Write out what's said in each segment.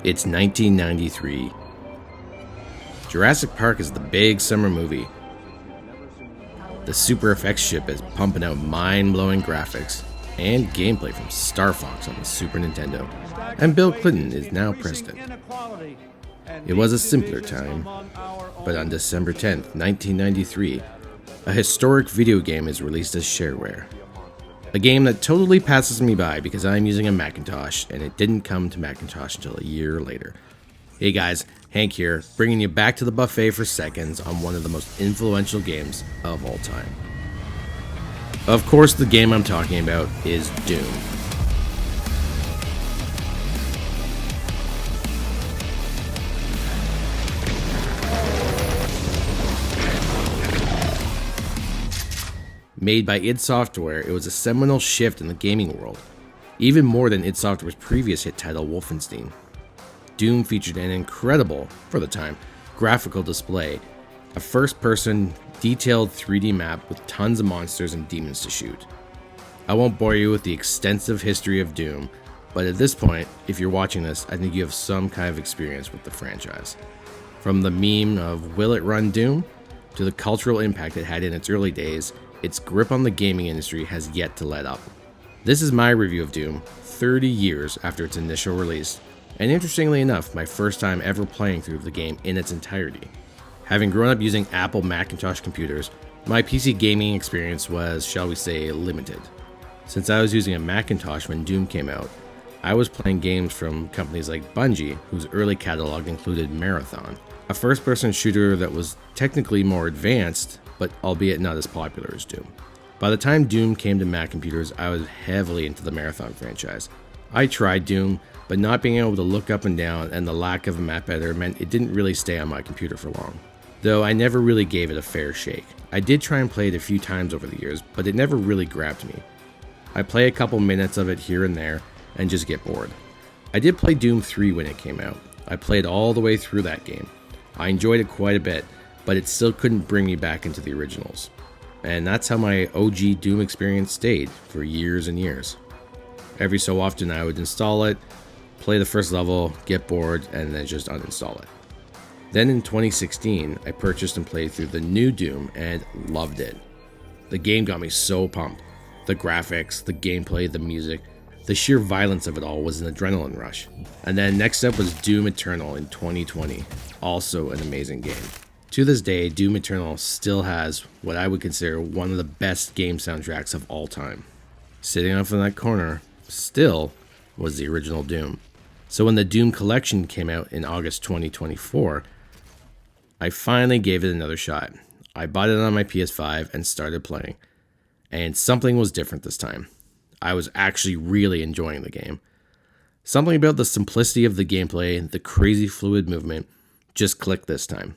It's 1993. Jurassic Park is the big summer movie. The Super FX ship is pumping out mind-blowing graphics and gameplay from Star Fox on the Super Nintendo, and Bill Clinton is now president. It was a simpler time, but on December 10th, 1993, a historic video game is released as shareware. A game that totally passes me by because I'm using a Macintosh and it didn't come to Macintosh until a year later. Hey guys, Hank here, bringing you back to the buffet for seconds on one of the most influential games of all time. Of course, the game I'm talking about is Doom. Made by id Software, it was a seminal shift in the gaming world, even more than id Software's previous hit title Wolfenstein. Doom featured an incredible, for the time, graphical display, a first-person, detailed 3D map with tons of monsters and demons to shoot. I won't bore you with the extensive history of Doom, but at this point, if you're watching this, I think you have some kind of experience with the franchise. From the meme of "Will it run Doom?" to the cultural impact it had in its early days, its grip on the gaming industry has yet to let up. This is my review of Doom, 30 years after its initial release, and interestingly enough, my first time ever playing through the game in its entirety. Having grown up using Apple Macintosh computers, my PC gaming experience was, shall we say, limited. Since I was using a Macintosh when Doom came out, I was playing games from companies like Bungie, whose early catalog included Marathon, a first-person shooter that was technically more advanced, but albeit not as popular as Doom. By the time Doom came to Mac computers, I was heavily into the Marathon franchise. I tried Doom, but not being able to look up and down and the lack of a map editor meant it didn't really stay on my computer for long. Though I never really gave it a fair shake. I did try and play it a few times over the years, but it never really grabbed me. I play a couple minutes of it here and there and just get bored. I did play Doom 3 when it came out. I played all the way through that game. I enjoyed it quite a bit, but it still couldn't bring me back into the originals. And that's how my OG Doom experience stayed for years and years. Every so often I would install it, play the first level, get bored, and then just uninstall it. Then in 2016, I purchased and played through the new Doom and loved it. The game got me so pumped. The graphics, the gameplay, the music, the sheer violence of it all was an adrenaline rush. And then next up was Doom Eternal in 2020, also an amazing game. To this day, Doom Eternal still has what I would consider one of the best game soundtracks of all time. Sitting off in that corner, still, was the original Doom. So when the Doom Collection came out in August 2024, I finally gave it another shot. I bought it on my PS5 and started playing. And something was different this time. I was actually really enjoying the game. Something about the simplicity of the gameplay, the crazy fluid movement, just clicked this time.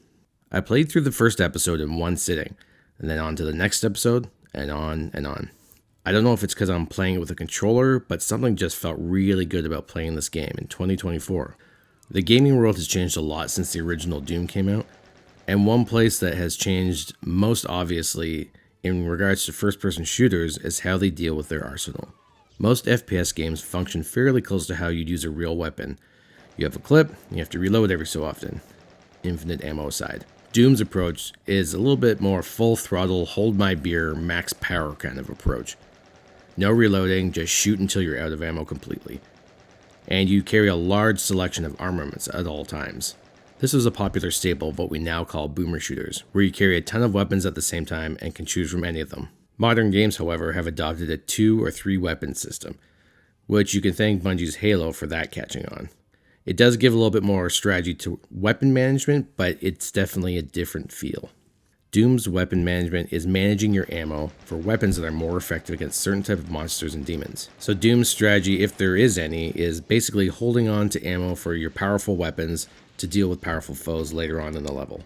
I played through the first episode in one sitting, and then on to the next episode, and on and on. I don't know if it's because I'm playing it with a controller, but something just felt really good about playing this game in 2024. The gaming world has changed a lot since the original Doom came out, and one place that has changed most obviously in regards to first-person shooters is how they deal with their arsenal. Most FPS games function fairly close to how you'd use a real weapon. You have a clip, and you have to reload every so often. Infinite ammo aside. Doom's approach is a little bit more full throttle, hold my beer, max power kind of approach. No reloading, just shoot until you're out of ammo completely. And you carry a large selection of armaments at all times. This is a popular staple of what we now call boomer shooters, where you carry a ton of weapons at the same time and can choose from any of them. Modern games, however, have adopted a 2 or 3 weapon system, which you can thank Bungie's Halo for that catching on. It does give a little bit more strategy to weapon management, but it's definitely a different feel. Doom's weapon management is managing your ammo for weapons that are more effective against certain type of monsters and demons. So Doom's strategy, if there is any, is basically holding on to ammo for your powerful weapons to deal with powerful foes later on in the level.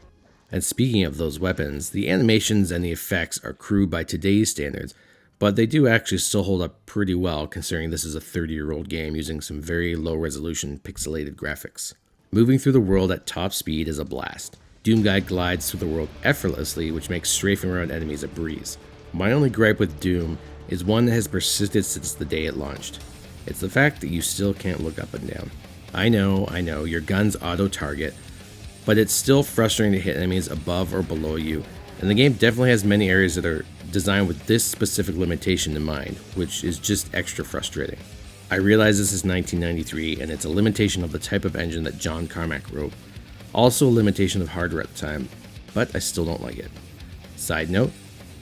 And speaking of those weapons, the animations and the effects are crude by today's standards, but they do actually still hold up pretty well considering this is a 30-year-old game using some very low-resolution pixelated graphics. Moving through the world at top speed is a blast. Doom Guy glides through the world effortlessly, which makes strafing around enemies a breeze. My only gripe with Doom is one that has persisted since the day it launched. It's the fact that you still can't look up and down. I know, your guns auto-target, but it's still frustrating to hit enemies above or below you, and the game definitely has many areas that are designed with this specific limitation in mind, which is just extra frustrating. I realize this is 1993, and it's a limitation of the type of engine that John Carmack wrote. Also a limitation of hardware at the time, but I still don't like it. Side note,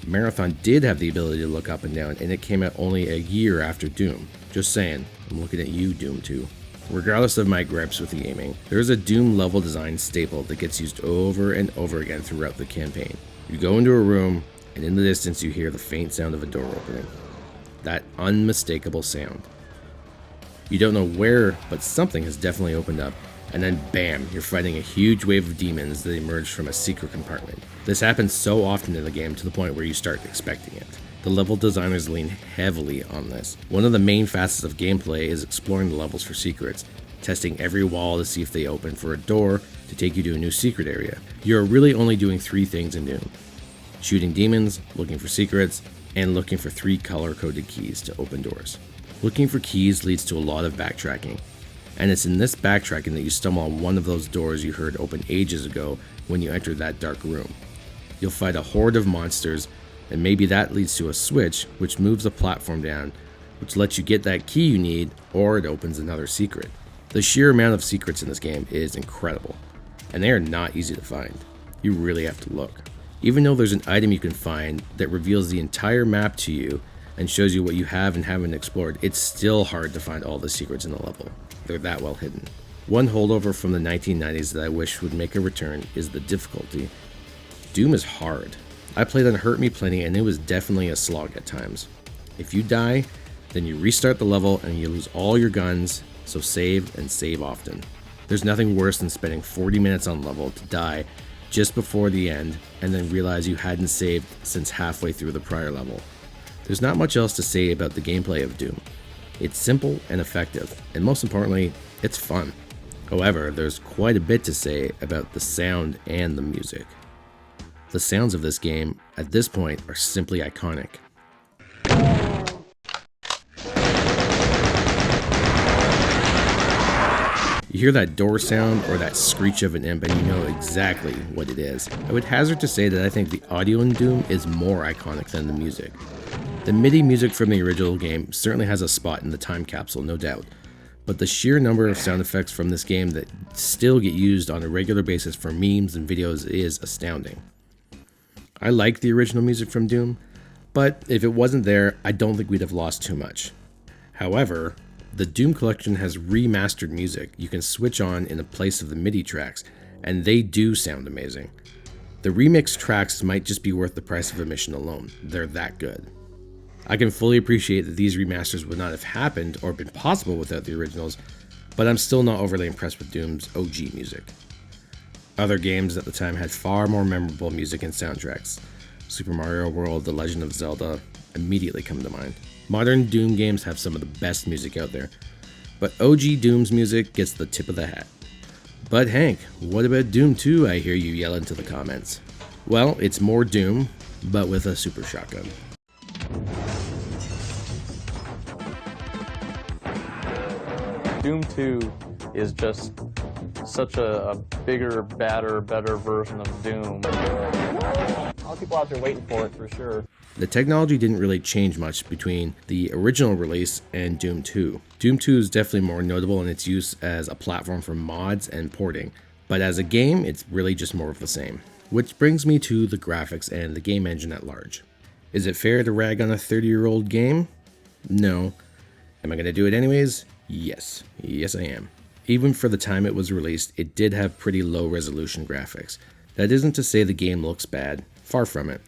Marathon did have the ability to look up and down, and it came out only a year after Doom. Just saying, I'm looking at you, Doom 2. Regardless of my gripes with the gaming, there is a Doom level design staple that gets used over and over again throughout the campaign. You go into a room, and in the distance you hear the faint sound of a door opening. That unmistakable sound. You don't know where, but something has definitely opened up, and then bam, you're fighting a huge wave of demons that emerge from a secret compartment. This happens so often in the game to the point where you start expecting it. The level designers lean heavily on this. One of the main facets of gameplay is exploring the levels for secrets, testing every wall to see if they open for a door to take you to a new secret area. You're really only doing 3 things in Doom: shooting demons, looking for secrets, and looking for 3 color-coded keys to open doors. Looking for keys leads to a lot of backtracking, and it's in this backtracking that you stumble on one of those doors you heard open ages ago when you enter that dark room. You'll fight a horde of monsters, and maybe that leads to a switch which moves a platform down, which lets you get that key you need, or it opens another secret. The sheer amount of secrets in this game is incredible, and they are not easy to find. You really have to look. Even though there's an item you can find that reveals the entire map to you and shows you what you have and haven't explored, it's still hard to find all the secrets in the level. They're that well hidden. One holdover from the 1990s that I wish would make a return is the difficulty. Doom is hard. I played on Hurt Me Plenty, and it was definitely a slog at times. If you die, then you restart the level and you lose all your guns, so save and save often. There's nothing worse than spending 40 minutes on level to die just before the end and then realize you hadn't saved since halfway through the prior level. There's not much else to say about the gameplay of Doom. It's simple and effective, and most importantly, it's fun. However, there's quite a bit to say about the sound and the music. The sounds of this game, at this point, are simply iconic. You hear that door sound or that screech of an imp and you know exactly what it is. I would hazard to say that I think the audio in Doom is more iconic than the music. The MIDI music from the original game certainly has a spot in the time capsule, no doubt, but the sheer number of sound effects from this game that still get used on a regular basis for memes and videos is astounding. I like the original music from Doom, but if it wasn't there, I don't think we'd have lost too much. However, the Doom collection has remastered music you can switch on in the place of the MIDI tracks, and they do sound amazing. The remixed tracks might just be worth the price of admission alone. They're that good. I can fully appreciate that these remasters would not have happened or been possible without the originals, but I'm still not overly impressed with Doom's OG music. Other games at the time had far more memorable music and soundtracks. Super Mario World, The Legend of Zelda immediately come to mind. Modern Doom games have some of the best music out there, but OG Doom's music gets the tip of the hat. But Hank, what about Doom 2, I hear you yell into the comments? Well, it's more Doom, but with a super shotgun. Doom 2 is just such a bigger, badder, better version of Doom. A lot of people out there waiting for it for sure. The technology didn't really change much between the original release and Doom 2. Doom 2 is definitely more notable in its use as a platform for mods and porting, but as a game, it's really just more of the same. Which brings me to the graphics and the game engine at large. Is it fair to rag on a 30-year-old game? No. Am I going to do it anyways? Yes. Yes, I am. Even for the time it was released, it did have pretty low resolution graphics. That isn't to say the game looks bad, far from it,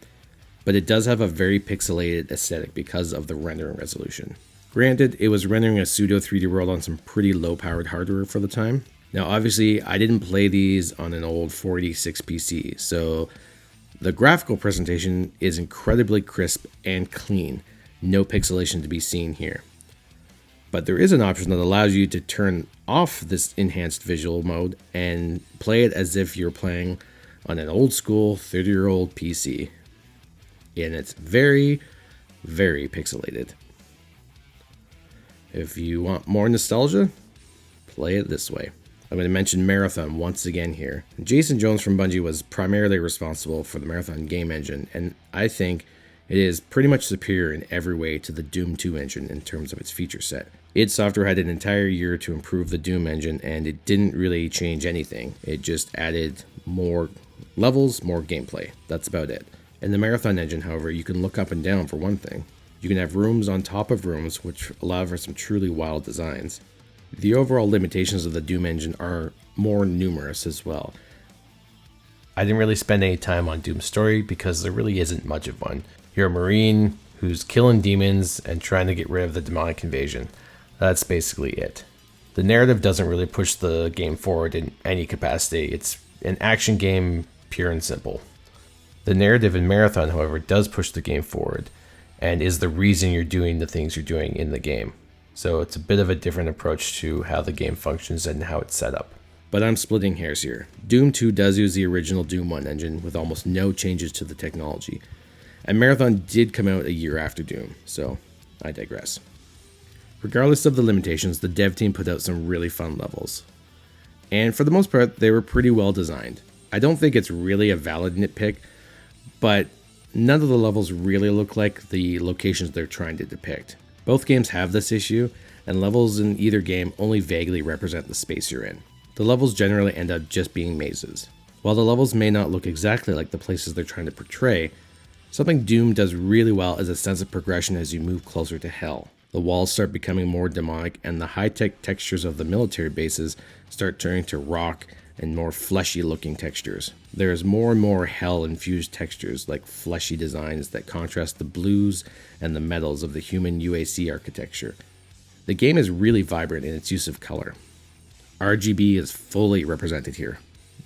but it does have a very pixelated aesthetic because of the rendering resolution. Granted, it was rendering a pseudo 3D world on some pretty low-powered hardware for the time. Now, obviously, I didn't play these on an old 486 PC, so the graphical presentation is incredibly crisp and clean. No pixelation to be seen here. But there is an option that allows you to turn off this enhanced visual mode and play it as if you're playing on an old school 30-year-old PC. And it's very, very pixelated. If you want more nostalgia, play it this way. I'm going to mention Marathon once again here. Jason Jones from Bungie was primarily responsible for the Marathon game engine, and I think it is pretty much superior in every way to the Doom 2 engine in terms of its feature set. id Software had an entire year to improve the Doom engine, and it didn't really change anything. It just added more levels, more gameplay. That's about it. In the Marathon engine, however, you can look up and down for one thing. You can have rooms on top of rooms, which allow for some truly wild designs. The overall limitations of the Doom engine are more numerous as well. I didn't really spend any time on Doom's story because there really isn't much of one. You're a Marine who's killing demons and trying to get rid of the demonic invasion. That's basically it. The narrative doesn't really push the game forward in any capacity. It's an action game, pure and simple. The narrative in Marathon, however, does push the game forward and is the reason you're doing the things you're doing in the game. So it's a bit of a different approach to how the game functions and how it's set up. But I'm splitting hairs here. Doom 2 does use the original Doom 1 engine with almost no changes to the technology. And Marathon did come out a year after Doom, so I digress. Regardless of the limitations, the dev team put out some really fun levels. And for the most part, they were pretty well designed. I don't think it's really a valid nitpick, but none of the levels really look like the locations they're trying to depict. Both games have this issue, and levels in either game only vaguely represent the space you're in. The levels generally end up just being mazes. While the levels may not look exactly like the places they're trying to portray, something Doom does really well is a sense of progression as you move closer to hell. The walls start becoming more demonic, and the high-tech textures of the military bases start turning to rock and more fleshy-looking textures. There is more and more hell-infused textures, like fleshy designs that contrast the blues and the metals of the human UAC architecture. The game is really vibrant in its use of color. RGB is fully represented here.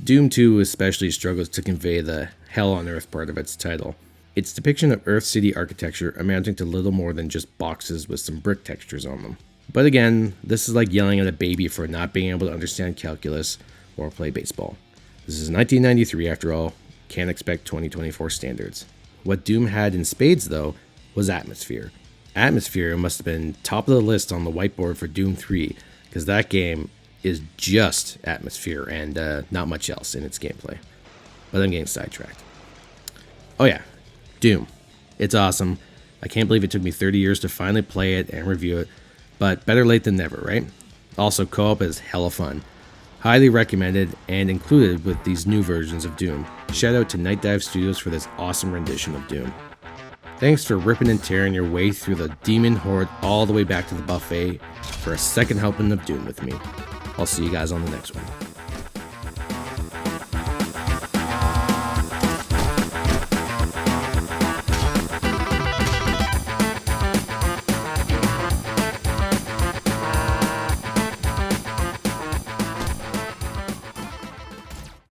Doom 2 especially struggles to convey the Hell on Earth part of its title. Its depiction of Earth City architecture amounting to little more than just boxes with some brick textures on them. But again, this is like yelling at a baby for not being able to understand calculus or play baseball. This is 1993 after all, can't expect 2024 standards. What Doom had in spades though was atmosphere. Atmosphere must have been top of the list on the whiteboard for Doom 3, because that game is just atmosphere and not much else in its gameplay. But I'm getting sidetracked. Oh yeah, Doom. It's awesome. I can't believe it took me 30 years to finally play it and review it, but better late than never, right? Also, co-op is hella fun. Highly recommended and included with these new versions of Doom. Shout out to Night Dive Studios for this awesome rendition of Doom. Thanks for ripping and tearing your way through the demon horde all the way back to the buffet for a second helping of Doom with me. I'll see you guys on the next one.